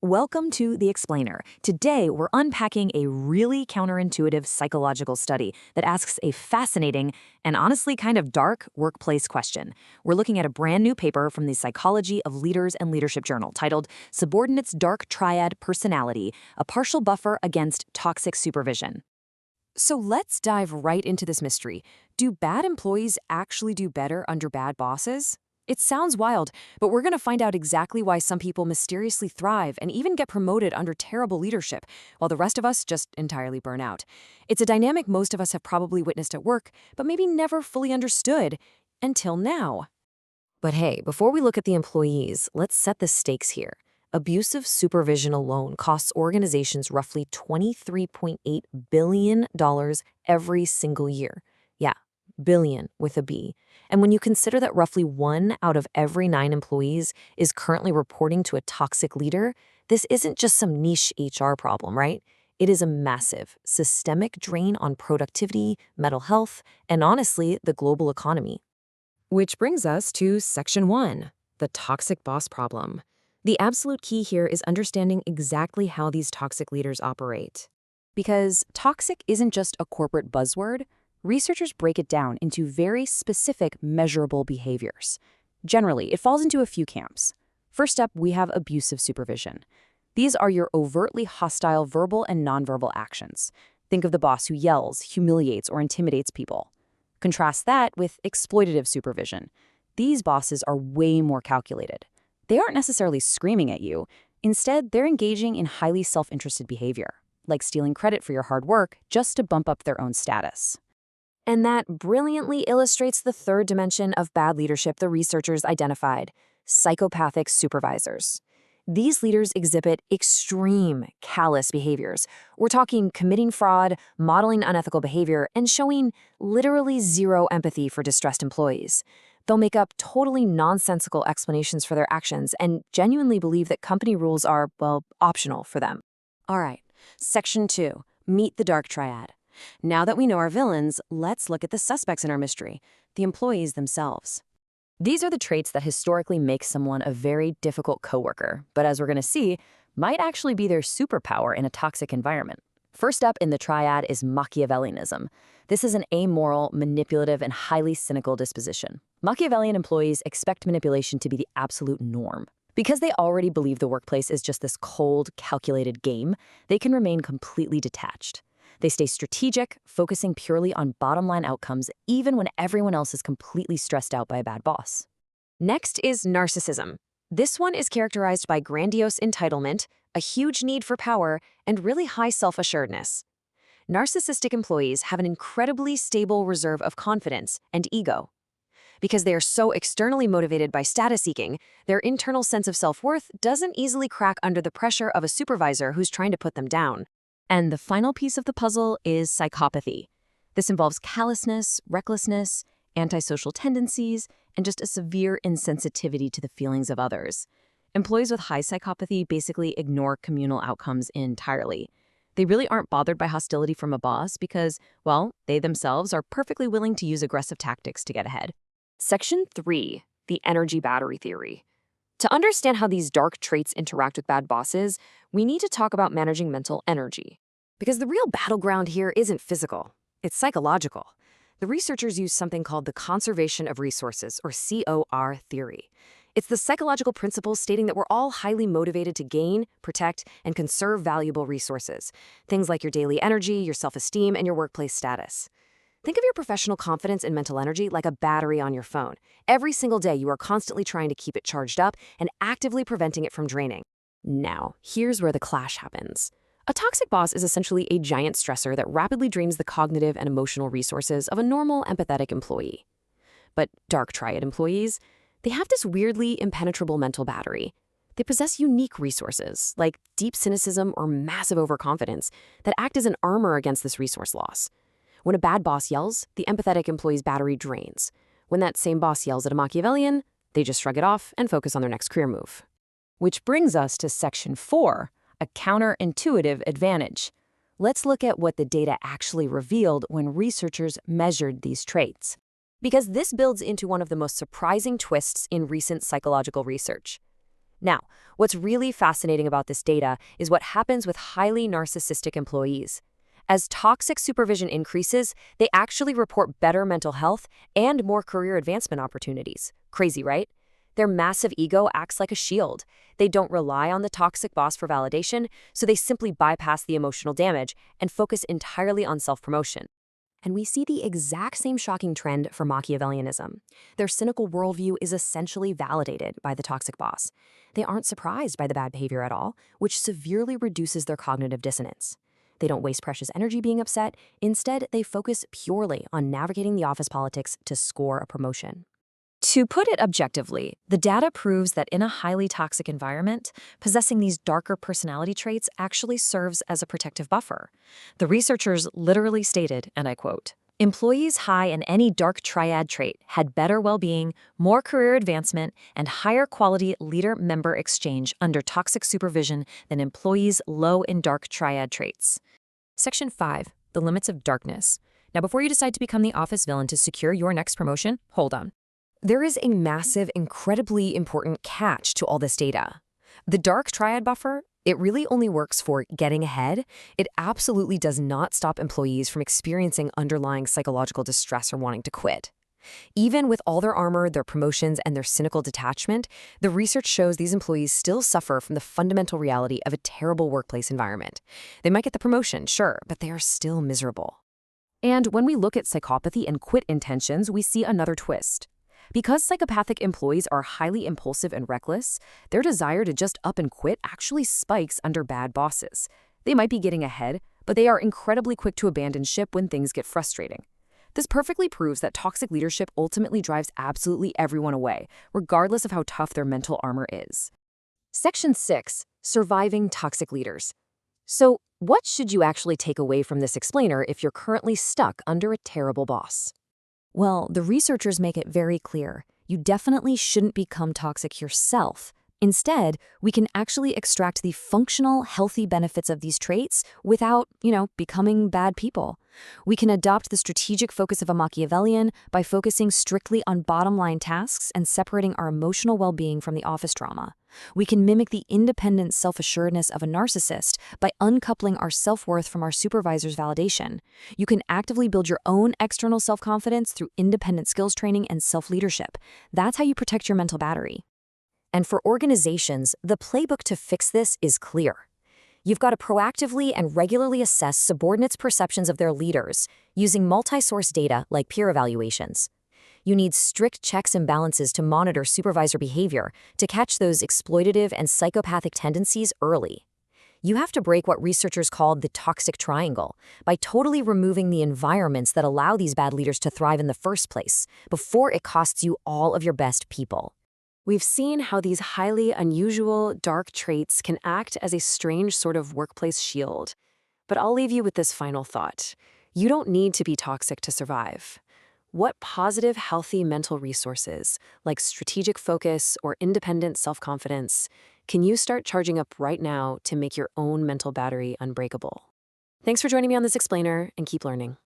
Welcome to The Explainer. Today, we're unpacking a really counterintuitive psychological study that asks a fascinating and honestly kind of dark workplace question. We're looking at a brand new paper from the Psychology of Leaders and Leadership Journal titled Subordinates Dark Triad Personality, a Partial Buffer Against Toxic Supervision. So let's dive right into this mystery. Do bad employees actually do better under bad bosses? It sounds wild, but we're going to find out exactly why some people mysteriously thrive and even get promoted under terrible leadership, while the rest of us just entirely burn out. It's a dynamic most of us have probably witnessed at work, but maybe never fully understood until now. But hey, before we look at the employees, let's set the stakes here. Abusive supervision alone costs organizations roughly $23.8 billion every single year. Yeah, billion with a B. And when you consider that roughly 1 out of every 9 employees is currently reporting to a toxic leader, this isn't just some niche HR problem, right? It is a massive, systemic drain on productivity, mental health, and honestly, the global economy. Which brings us to Section 1, the toxic boss problem. The absolute key here is understanding exactly how these toxic leaders operate. Because toxic isn't just a corporate buzzword. Researchers break it down into very specific, measurable behaviors. Generally, it falls into a few camps. First up, we have abusive supervision. These are your overtly hostile verbal and nonverbal actions. Think of the boss who yells, humiliates, or intimidates people. Contrast that with exploitative supervision. These bosses are way more calculated. They aren't necessarily screaming at you. Instead, they're engaging in highly self-interested behavior, like stealing credit for your hard work just to bump up their own status. And that brilliantly illustrates the third dimension of bad leadership the researchers identified: psychopathic supervisors. These leaders exhibit extreme, callous behaviors. We're talking committing fraud, modeling unethical behavior, and showing literally zero empathy for distressed employees. They'll make up totally nonsensical explanations for their actions and genuinely believe that company rules are, well, optional for them. All right, Section 2, meet the Dark Triad. Now that we know our villains, let's look at the suspects in our mystery, the employees themselves. These are the traits that historically make someone a very difficult coworker, but as we're going to see, might actually be their superpower in a toxic environment. First up in the triad is Machiavellianism. This is an amoral, manipulative, and highly cynical disposition. Machiavellian employees expect manipulation to be the absolute norm. Because they already believe the workplace is just this cold, calculated game, they can remain completely detached. They stay strategic, focusing purely on bottom-line outcomes, even when everyone else is completely stressed out by a bad boss. Next is narcissism. This one is characterized by grandiose entitlement, a huge need for power, and really high self-assuredness. Narcissistic employees have an incredibly stable reserve of confidence and ego. Because they are so externally motivated by status seeking, their internal sense of self-worth doesn't easily crack under the pressure of a supervisor who's trying to put them down. And the final piece of the puzzle is psychopathy. This involves callousness, recklessness, antisocial tendencies, and just a severe insensitivity to the feelings of others. Employees with high psychopathy basically ignore communal outcomes entirely. They really aren't bothered by hostility from a boss because, well, they themselves are perfectly willing to use aggressive tactics to get ahead. Section 3, the energy battery theory. To understand how these dark traits interact with bad bosses, we need to talk about managing mental energy. Because the real battleground here isn't physical, it's psychological. The researchers use something called the conservation of resources, or COR theory. It's the psychological principle stating that we're all highly motivated to gain, protect, and conserve valuable resources. Things like your daily energy, your self-esteem, and your workplace status. Think of your professional confidence and mental energy like a battery on your phone. Every single day, you are constantly trying to keep it charged up and actively preventing it from draining. Now, here's where the clash happens. A toxic boss is essentially a giant stressor that rapidly drains the cognitive and emotional resources of a normal, empathetic employee. But Dark Triad employees, they have this weirdly impenetrable mental battery. They possess unique resources, like deep cynicism or massive overconfidence, that act as an armor against this resource loss. When a bad boss yells, the empathetic employee's battery drains. When that same boss yells at a Machiavellian, they just shrug it off and focus on their next career move. Which brings us to Section 4, a counterintuitive advantage. Let's look at what the data actually revealed when researchers measured these traits. Because this builds into one of the most surprising twists in recent psychological research. Now, what's really fascinating about this data is what happens with highly narcissistic employees. As toxic supervision increases, they actually report better mental health and more career advancement opportunities. Crazy, right? Their massive ego acts like a shield. They don't rely on the toxic boss for validation, so they simply bypass the emotional damage and focus entirely on self-promotion. And we see the exact same shocking trend for Machiavellianism. Their cynical worldview is essentially validated by the toxic boss. They aren't surprised by the bad behavior at all, which severely reduces their cognitive dissonance. They don't waste precious energy being upset. Instead, they focus purely on navigating the office politics to score a promotion. To put it objectively, the data proves that in a highly toxic environment, possessing these darker personality traits actually serves as a protective buffer. The researchers literally stated, and I quote, "Employees high in any dark triad trait had better well-being, more career advancement, and higher quality leader-member exchange under toxic supervision than employees low in dark triad traits." Section 5, the limits of darkness. Now, before you decide to become the office villain to secure your next promotion, hold on. There is a massive, incredibly important catch to all this data. The dark triad buffer, it really only works for getting ahead. It absolutely does not stop employees from experiencing underlying psychological distress or wanting to quit. Even with all their armor, their promotions, and their cynical detachment, the research shows these employees still suffer from the fundamental reality of a terrible workplace environment. They might get the promotion, sure, but they are still miserable. And when we look at psychopathy and quit intentions, we see another twist. Because psychopathic employees are highly impulsive and reckless, their desire to just up and quit actually spikes under bad bosses. They might be getting ahead, but they are incredibly quick to abandon ship when things get frustrating. This perfectly proves that toxic leadership ultimately drives absolutely everyone away, regardless of how tough their mental armor is. Section 6, Surviving Toxic Leaders. So, what should you actually take away from this explainer if you're currently stuck under a terrible boss? Well, the researchers make it very clear. You definitely shouldn't become toxic yourself. Instead, we can actually extract the functional, healthy benefits of these traits without, becoming bad people. We can adopt the strategic focus of a Machiavellian by focusing strictly on bottom-line tasks and separating our emotional well-being from the office drama. We can mimic the independent self-assuredness of a narcissist by uncoupling our self-worth from our supervisor's validation. You can actively build your own external self-confidence through independent skills training and self-leadership. That's how you protect your mental battery. And for organizations, the playbook to fix this is clear. You've got to proactively and regularly assess subordinates' perceptions of their leaders using multi-source data like peer evaluations. You need strict checks and balances to monitor supervisor behavior to catch those exploitative and psychopathic tendencies early. You have to break what researchers called the toxic triangle by totally removing the environments that allow these bad leaders to thrive in the first place before it costs you all of your best people. We've seen how these highly unusual, dark traits can act as a strange sort of workplace shield. But I'll leave you with this final thought. You don't need to be toxic to survive. What positive, healthy mental resources, like strategic focus or independent self-confidence, can you start charging up right now to make your own mental battery unbreakable? Thanks for joining me on this explainer, and keep learning.